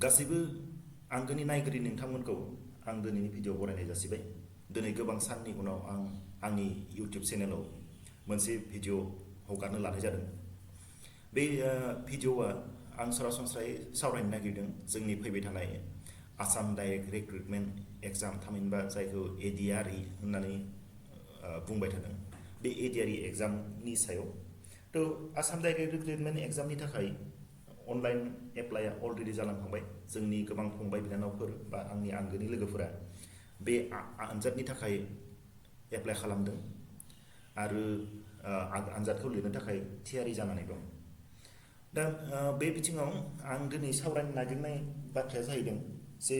गासैबो आंगोनि नायगिरि नोंथांमोनखौ आं दिनैनि भिडिअ बरायनाय जासिबाय। दिनै गोबां साननि उनाव आं आंनि इउटिउब चेनेलाव मोनसे भिडिअ हगारनो लानाय जादों। बे भिडिअआ आं सरासनस्रायै सावरायनो नागिरदों जोंनि फैबाय थानाय आसाम डाइरेक्ट रिक्रुटमेन्ट एग्जाम थामहिनबा जायखौ ADRE होननानै बुंबाय थादों। बे ADRE एग्जामनि सायाव आसाम डाइरेक्ट रिक्रुटमेन्ट एग्जामनि थाखाय अनलाइन एप्लाइआ अलरेडि जालांखांबाय। जोंनि गोबां फंबाय बिनानावफोर बा आंनि आंगोनि लोगोफोरा बे आनजादनि थाखाय एप्लाइ खालामदों आरो आनजादखौ लिरनो थाखाय थियारि जानानै दं। दा बे बिथिङाव आं दिनै सावरायनो नागिरनाय बाथ्राया जाहैदों जे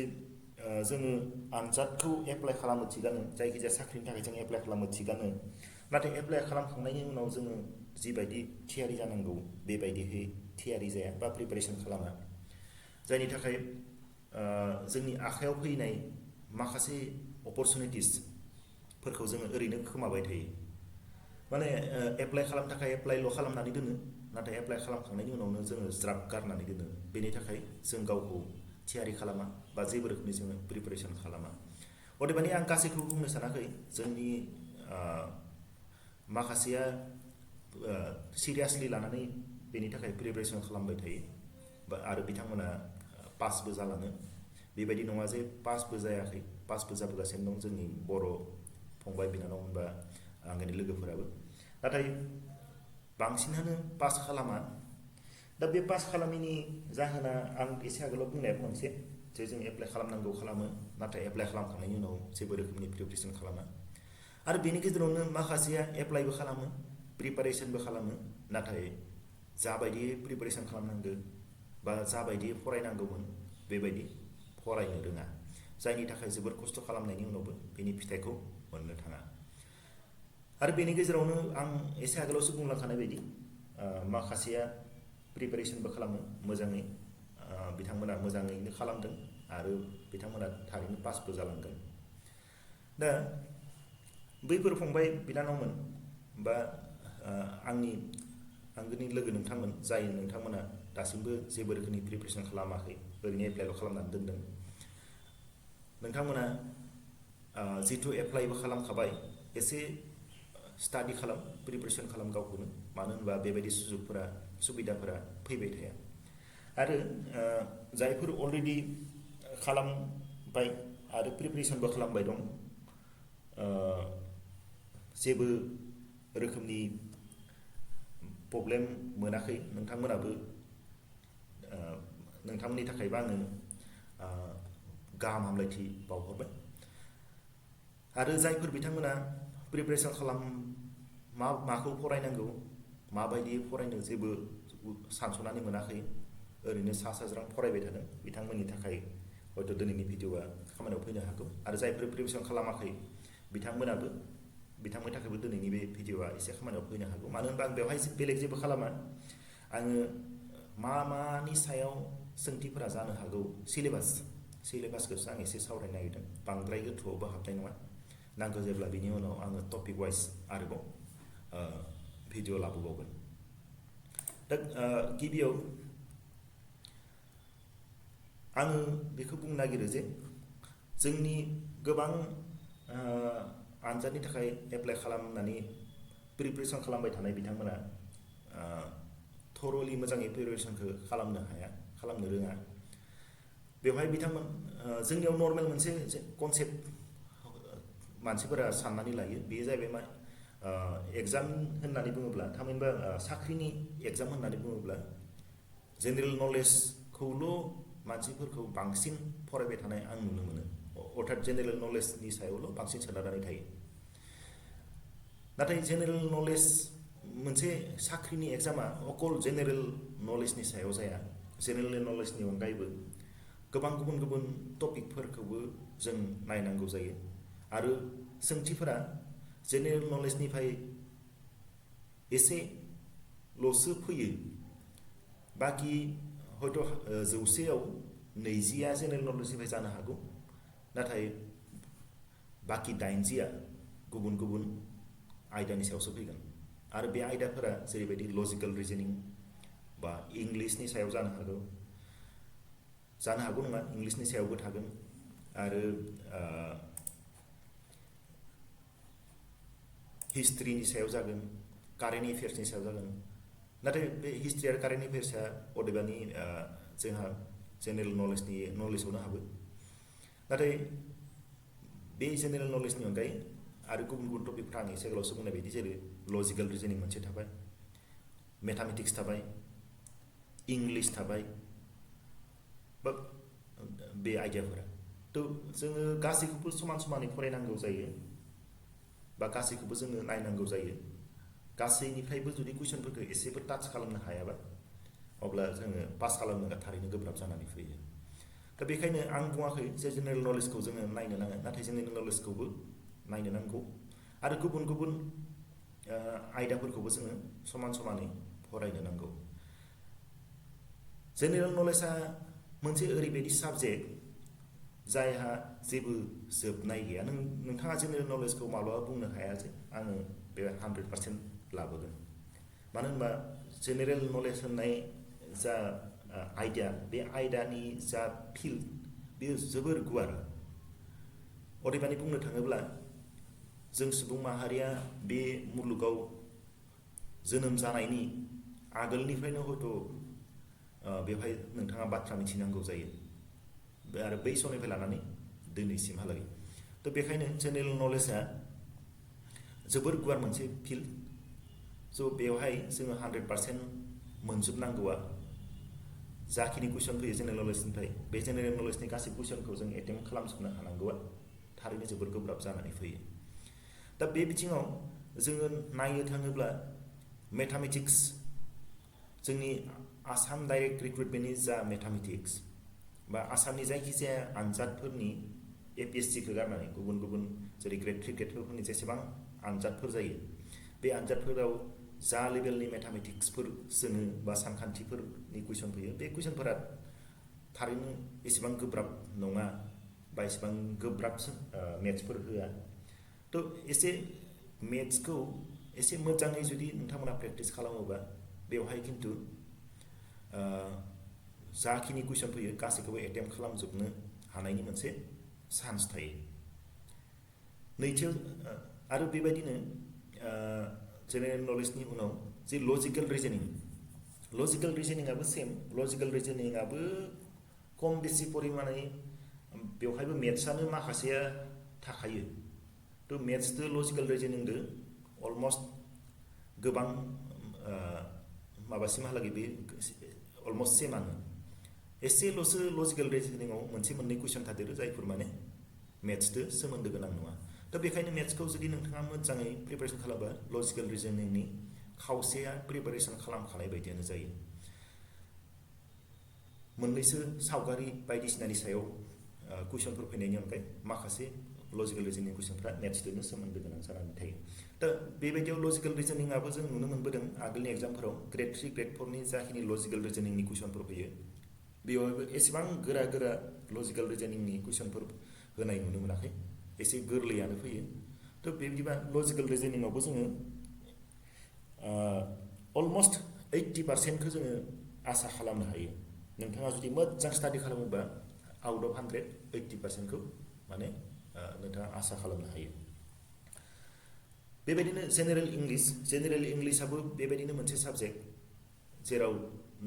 जोङो आनजादखौ एप्लाइ खालामो थिगानो, जायखिजाया साख्रिनि थाखाय जों एप्लाइ खालामो थिगानो, नाथाय एप्लाइ खालामखांनायनि उनाव जोङो जिबायदि थियारि जानांगौ बेबायदिहै थियारि जाया बा प्रिपारेसन खालामा, जायनि थाखाय जोंनि आखायाव फैनाय माखासे अपरचुनिटिसफोरखौ जोङो ओरैनो खोमाबाय थायो। माने एप्लाइ खालामनो थाखाय एप्लाइल' खालामनानै दोनो, नाथाय एप्लाइ खालामखांनायनि उनावनो जोङो ज्राब गारनानै दोनो। बेनि थाखाय जों गावखौ थियारि खालामा बा जेबो रोखोमनि जोङो प्रिपारेसन खालामा। अदेबानि आं गासैखौबो बुंनो सानाखै, जोंनि माखासेया सिरियासलि लानानै बेनि थाखाय प्रिपारेसन खालामबाय थायो आरो बिथांमोना पासबो जालाङो। बेबायदि नङा जे पासबो जायाखै, पासबो जाबोगासिनो दं जोंनि बर' फंबाय बिनानाव बा आंनि लोगोफोराबो, नाथाय बांसिनानो पास खालामा। दा बे पास खालामैनि जाहोना आं एसे आगोलाव बुंनाया मोनसे जे जों एप्लाइ खालामनांगौ खालामो, नाथाय एप्लाइ खालामखांनायनि उनाव जेबो रोखोमनि प्रिपारेसन खालामा। आरो बेनि गेजेरावनो माखासेया एप्लाइबो खालामो, प्रिपारेसनबो खालामो, नाथाय जाबायदि प्रिपारेसन खालामनांगौ बा जाबायदि फरायनांगौमोन बेबायदि फरायनो रोङा, जायनि थाखाय जोबोर खस्थ' खालामनायनि उनावबो बेनि फिथाइखौ मोननो थाङा। आरो बेनि गेजेरावनो आं एसे आगोलावसो बुंलांखानाय बायदि माखासेया प्रिपारेसनबो खालामो मोजाङै, बिथांमोना मोजाङैनो खालामदों आरो बिथांमोना थारैनो पासबो जालांगोन। दा बैफोर फंबाय बिनानावमोन बा आंनि आंगोनि लोगो नोंथांमोन, जाय नोंथांमोना दासिमबो जेबो रोखोमनि प्रिपारेसन खालामाखै, ओरैनो एप्लाइल' खालामनानै दोनदों, नोंथांमोना जिथु एप्लाइबो खालामखाबाय, एसे स्टाडि खालाम, प्रिपारेसन खालाम गावखौनो, मानो होनबा बेबायदि सुबिदाफोरा फैबाय थाया। आरो जायफोर अलरेडि खालामबाय आरो प्रिपारेसनबो खालामबाय दं, जेबो रोखोमनि प्रब्लेम मोनाखै, नोंथांमोनाबो नोंथांमोननि थाखायबो आङो गाहाम हामलायथि बावहरबाय। आरो जायफोर बिथांमोना प्रिपारेसन माखौ फरायनांगौ, माबायदि फरायनो जेबो सानस'नानै मोनाखै, ओरैनो सा साज्रां फरायबाय थादों, बिथांमोननि थाखाय हयथ' दिनैनि भिडिअआ खामानियाव फैनो हागौ। आरो जायफोर प्रिपारेसन खालामाखै बिथांमोननि थाखायबो दिनैनि बे भिडिअआ एसे खामानियाव फैनो हागौ। मानो होनबा आं बेवहाय बेलेग जेबो खालामा, आङो मानि सायाव सोंथिफोरा जानो हागौ, सिलेबासखौसो आं एसे सावरायनो नागिरदों, बांद्राय गोथौआवबो हाबनाय नङा। नांगौ जेब्ला बिनि उनाव आङो टपिक वाइज आरोबाव भिडिअ लाबोबावगोन। दा गिबियाव आङो बेखौ बुंनो नागिरो जे जोंनि गोबां आनजादनि थाखाय एप्लाइ खालामनानै प्रिपारेसन खालामबाय थानाय बिथांमोना थरलि मोजाङै प्रिपारेसनखौ खालामनो रोङा। बेवहाय जोंनियाव नर्मेल मोनसे कनसेप्ट मानसिफोरा साननानै लायो, बेयो जाहैबाय मा एग्जाम होननानै बुङोब्ला, थामहिनबा साख्रिनि एग्जाम होननानै बुङोब्ला जेनेरेल नलेजखौल' मानसिफोरखौ बांसिन फरायबाय थानाय आं नुनो मोनो, अर्थात जेनेरेल नलेजनि सायावल' बांसिन सोनारनानै थायो। नाथाय जेनेरेल नलेज मोनसे साख्रिनि एग्जामा अकल जेनेरेल नलेजनि सायाव जाया। जेनेरेल नलेजनि अनगायैबो गोबां गुबुन गुबुन टपिकफोरखौबो जों नायनांगौ जायो। आरो सोंथिफोरा जेनेरेल नलेजनिफ्राय एसेल'सो फैयो, बाखि हयथ' 100आव 20आ जेनेरेल नलेजनिफ्राय जानो हागौ, नाथाय बाखि 80आ गुबुन गुबुन आयदानि सायावसो फैगोन। आरो बे आयदाफोरा जेरैबायदि लजिकेल रिजनिं बा इंलिसनि सायाव जानो हागौ, जानो हागौ नङा इंलिसनि सायावबो थागोन आरो हिस्ट्रिनि सायाव जागोन कारेन्ट एफेयार्सनि सायाव जागोन नाथाय बे हिस्ट्रि आरो कारेन्ट एफेयार्सआ अदेबानि जोंहा जेनेरेल नलेजावनो हाबो नाथाय बे जेनेरेल नलेजनि अनगायै आरो गुबुन गुबुन टपिकफ्रा आं एसे गोलावसो बुंनाय बायदि जेरै लजिकेल रिजनिं मोनसे थाबाय मेथामेटिक्स थाबाय इंलिश थाबाय बा बे आयदाफोरा थ' जोङो गासैखौबो समान समानै फरायनांगौ जायो बा गासैखौबो जोङो नायनांगौ जायो गासैनिफ्रायबो जुदि कुइसनफोरखौ एसेबो टाच खालामनो हायाबा अब्ला जोङो पास खालामनो थारैनो गोब्राब जानानै फैयो दा बेखायनो आं बुङाखै जे जेनेरेल नलेजखौ जोङो नायनो नाङा नाथाय जेनेरेल नलेजखौबो नायनो नांगौ आरो गुबुन गुबुन आयदाफोरखौबो जोङो समान समानै फरायनो नांगौ जेनेरेल नलेजआ मोनसे ओरैबायदि साबजेक्ट जायहा जेबो जोबनाय गैया नोंथाङा जेनेरेल नलेजखौ माब्लाबा बुंनो हाया जे आङो बे 100% लाबोगोन मानो होनबा जेनेरेल नलेज होननाय जा आयदा बे आयदानि जा फिल्ड बेयो जोबोर गुवार अदेबानि बुंनो थाङोब्ला जों सुबुं माहारिया बे मुलुगाव जोनोम जानायनि आगोलनिफ्रायनो हयथ' बेवहाय नोंथाङा बाथ्रा मिथिनांगौ जायो आरो बै समनिफ्राय लानानै दिनैसिमहालागै थ' बेखायनो जेनेरेल नलेजआ जोबोर गुवार मोनसे फिल्ड स' बेवहाय जोङो 100% मोनजोबनांगौआ जाखिनि कुइसन फैयो जेनेरेल नलेजनिफ्राय बे जेनेरेल नलेजनि गासै कुइसनखौ जों एटेम्प्ट खालामजोबनो हानांगौआ थारैनो जोबोर गोब्राब जानानै फैयो दा बे बिथिङाव जोङो नायनो थाङोब्ला मेथामेटिक्स जोंनि आसाम डाइरेक्ट रिक्रुटमेन्टनि जा मेथामेटिक्स बा आसामनि जायखिजाया आनजादफोरनि APSCखौ गारनानै गुबुन गुबुन जेरै ग्रेड 3 ग्रेड 4फोरनि जेसेबां आनजादफोर जायो बे आनजादफोराव जा लेभेलनि मेथामेटिक्सफोर जोङो बा सानखान्थिफोरनि कुइसन फैयो बे कुइसनफोरा थारैनो एसेबां गोब्राब नङा बा एसेबां गोब्राब मेथ्सफोर होआ थ' एसे मेथ्सखौ एसे मोजाङै जुदि नोंथांमोना प्रेक्टिस खालामोबा बेवहाय खिन्थु जाखिनि कुइसन फैयो गासैखौबो एटेम्प्ट खालामजोबनो हानायनि मोनसे चान्स थायो नैथियाव आरो बेबायदिनो जेनेरेल नलेजनि उनाव जे लजिकेल रिजनिंआबो सेम लजिकेल रिजनिंआबो खम बेसि परिमानै बेवहायबो मेथ्सआनो माखासेया थाखायो थ' मेथ्सजों लजिकेल रिजनिंजों अलमस्ट गोबां माबासिमहालागै बे अलमस्ट सेमानो एसेल'सो लजिकेल रिजनिंआव मोनसे मोननै कुइसन थादेरो जायफोर माने मेथ्सजों सोमोन्दो गोनां नङा दा बेखायनो मेथ्सखौ जुदि नोंथाङा मोजाङै प्रिपेरेसन खालामबा लजिकेल रिजनिंनि खावसेया प्रिपेरेसन खालामखानाय बायदियानो जायो मोननैसो सावगारि बायदिसिनानि सायाव कुइसनफोर फैनायनि अनगायै माखासे लजिकेल रिजनिं कुइसनफ्रा मेथ्सजोंनो सोमोन्दो गोनां जानानै थायो दा बेबायदियाव लजिकेल रिजनिंआबो जों नुनो मोनबोदों आगोलनि एग्जामफोराव ग्रेड 3 ग्रेड 4नि जाखिनि लजिकेल रिजनिंनि कुइसनफोर फैयो बेयावबो एसेबां गोरा गोरा लजिकेल रिजनिंनि कुइसनफोर होनाय नुनो मोनाखै एसे गोरलैयानो फैयो थ' बेबायदिबा लजिकेल रिजनिंआवबो जोङो अलमस्ट 80%खौ जोङो आसा खालामनो हायो नोंथाङा जुदि मोजां स्टाडि खालामोबा आउट अफ 100 80%खौ माने नोंथाङा आसा खालामनो हायो बेबायदिनो जेनेरेल इंलिसआबो बेबायदिनो मोनसे साबजेक्ट जेराव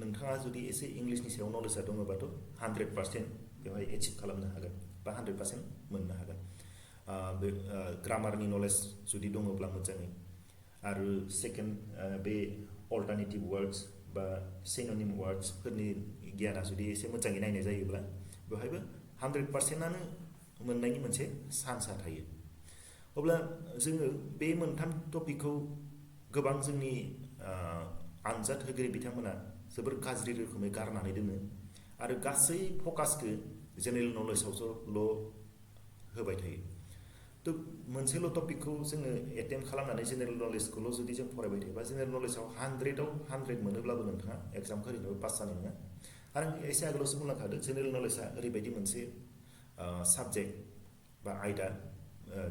नोंथाङा जुदि एसे इंलिसनि सायाव नलेजआ दङबाथ' 100% बेवहाय एचिभ खालामनो हागोन बा 100% मोननो हागोन बे ग्रामारनि नलेज जुदि दङब्ला मोजाङै आरो सेकेन्ड बे अल्टारनेटिभ वार्डस बा सिनोनिम वार्डसफोरनि गियाना जुदि एसे मोजाङै नायनाय जायोब्ला बेवहायबो 100%आनो मोननायनि मोनसे चान्सआ थायो अब्ला जोङो बे मोनथाम टपिकखौ गोबां जोंनि आनजाद होगिरि बिथांमोना जोबोर गाज्रि रोखोमै गारनानै दोनो आरो गासै फकासखौ जेनेरेल नलेजावल' होबाय थायो थ' मोनसेल' टपिकखौ जोङो एटेम्प्ट खालामनानै जेनेरेल नलेजखौल' जुदि जों फरायबाय थायोबा जेनेरेल नलेजाव 100आव 100 मोनोब्लाबो नोंथाङा एग्जामखौ ओरैनो पास जानाय नङा आरो एसे आगोलावसो बुंलांखादों जेनेरेल नलेजआ ओरैबायदि मोनसे साबजेक्ट बा आयदा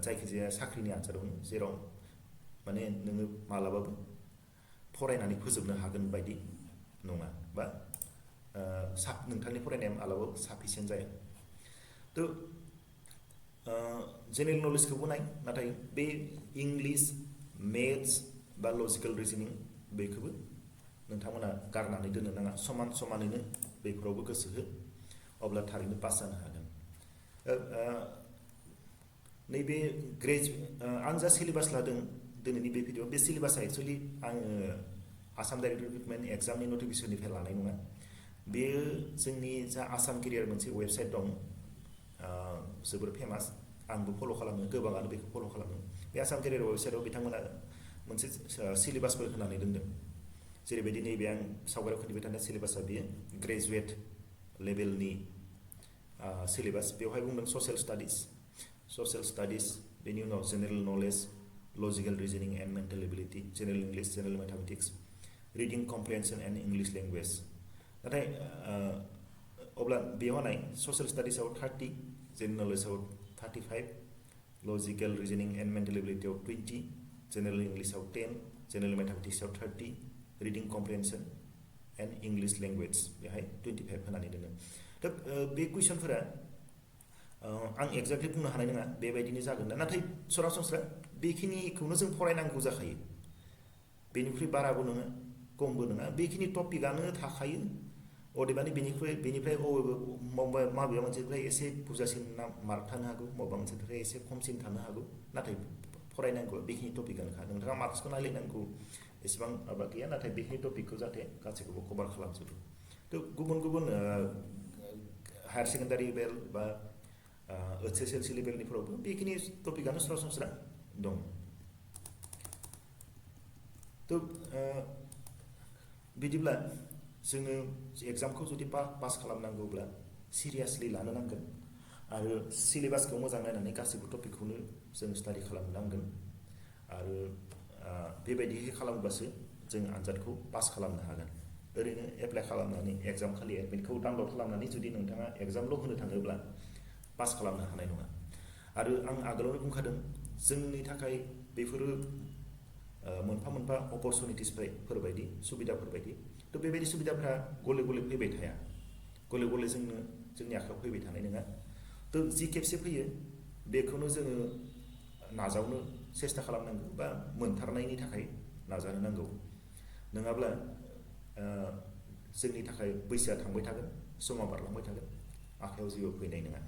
जायखिजाया साख्रिनि आनजादावनो जेराव माने नोङो मालाबाबो फरायनानै फोजोबनो हागोन बायदि नङा बा नोंथांनि फरायनाया मालाबाबो साफिसियेन्ट जाया। थ' जेनेरेल नलेजखौबो नाय, नाथाय बे इंलिश, मेथ्स बा लजिकेल रिजनिं बेखौबो नोंथांमोना गारनानै दोननो नाङा, समान समानैनो बेफोरावबो गोसो हो, अब्ला थारैनो पास जानो हागोन। नैबे आं जा सिलेबास लादों दिनैनि बे भिडिअ, बे सिलेबासा एक्सुवेलि आङो आसाम डाइरेक्ट रिक्रुटमेन्ट एग्जामनि नटिफिकेसननिफ्राय लानाय नङा। बेयो जोंनि जा आसाम केरियार मोनसे वेबसाइट दं, जोबोर फेमास, आंबो फल' खालामो, गोबाङानो बेखौ फल' खालामो। बे आसाम केरियार वेबसाइटआव बिथांमोना मोनसे सिलेबासफोर होनानै दोनदों। जेरैबायदि नैबे आं सावगारियाव खिन्थिबाय थानाय सिलेबासा बेयो ग्रेजुवेट लेभेलनि सिलेबास। बेवहाय बुंदों ससियेल स्टाडिस, बेनि उनाव general knowledge, logical reasoning and mental ability, general English, general mathematics, reading comprehension and English language. नाथाय अब्ला बेयाव नाय, ससियेल स्टाडिसाव 30, जेनेरेल नलेजाव 35, लजिकेल रिजनिं एन्ड मेन्टेल एबिलिटियाव 20, जेनेरेल इंलिशाव 10, जेनेरेल मेथामेटिक्सआव 30, reading comprehension and English language बेहाय 25 होनानै दोनो। दा बे कुइसनफोरा आं एक्जेक्टलि बुंनो हानाय नङा बेबायदिनो जागोन ना, नाथाय सरासनस्रा बेखिनिखौनो जों फरायनांगौ जाखायो। बेनिख्रुइ बाराबो नङा, खमबो नङा, बेखिनि टपिकआनो थाखायो। अदेबानि बेनिफ्राय माबेबा मोनसेनिफ्राय एसे बुरजासिन मार्क थानो हागौ, माबा मोनसेनिफ्राय एसे खमसिन थानो हागौ, नाथाय फरायनांगौ बेखिनि टपिकआनोखा। नोंथाङा मार्क्सखौ नायलायनांगौ एसेबां माबा गैया, नाथाय बेखिनि टपिकखौ जाहाथे गासैखौबो कभार खालामजोबो। थ' गुबुन हायार सेकेन्डारि लेभेल बा HSLC लेभेलनिफ्रावबो बेखिनि टपिकआनो सरासनस्रा दं। थ' बिदिब्ला जोङो एग्जामखौ जुदि पास खालामनांगौब्ला सिरियासलि लानो नांगोन आरो सिलेबासखौ मोजां नायनानै गासैबो टपिकखौनो जों स्टाडि खालामनांगोन आरो बेबायदिहै खालामब्लासो जों आनजादखौ पास खालामनो हागोन। ओरैनो एप्लाइ खालामनानै एग्जाम खालि एडमिटखौ डाउनलड खालामनानै जुदि नोंथाङा एग्जामल' होनो थाङोब्ला पास खालामनो हानाय नङा। आरो आं आगोलावनो बुंखादों, जोंनि थाखाय बेफोरो मोनफा मोनफा अपरचुनिटिसफोर बायदि, सुबिदाफोर बायदि। थ' बेबायदि सुबिदाफ्रा गले गले फैबाय थाया, गले गले जोंनि आखायाव फैबाय थानाय नङा। थ' जि खेबसे फैयो बेखौनो जोङो नाजावनो सेस्था खालामनांगौ बा मोनथारनायनि थाखाय नाजानो नांगौ। नङाब्ला जोंनि थाखाय बैसोआ थांबाय थागोन, समा बारलांबाय थागोन, आखायाव जेबो फैनाय नङा।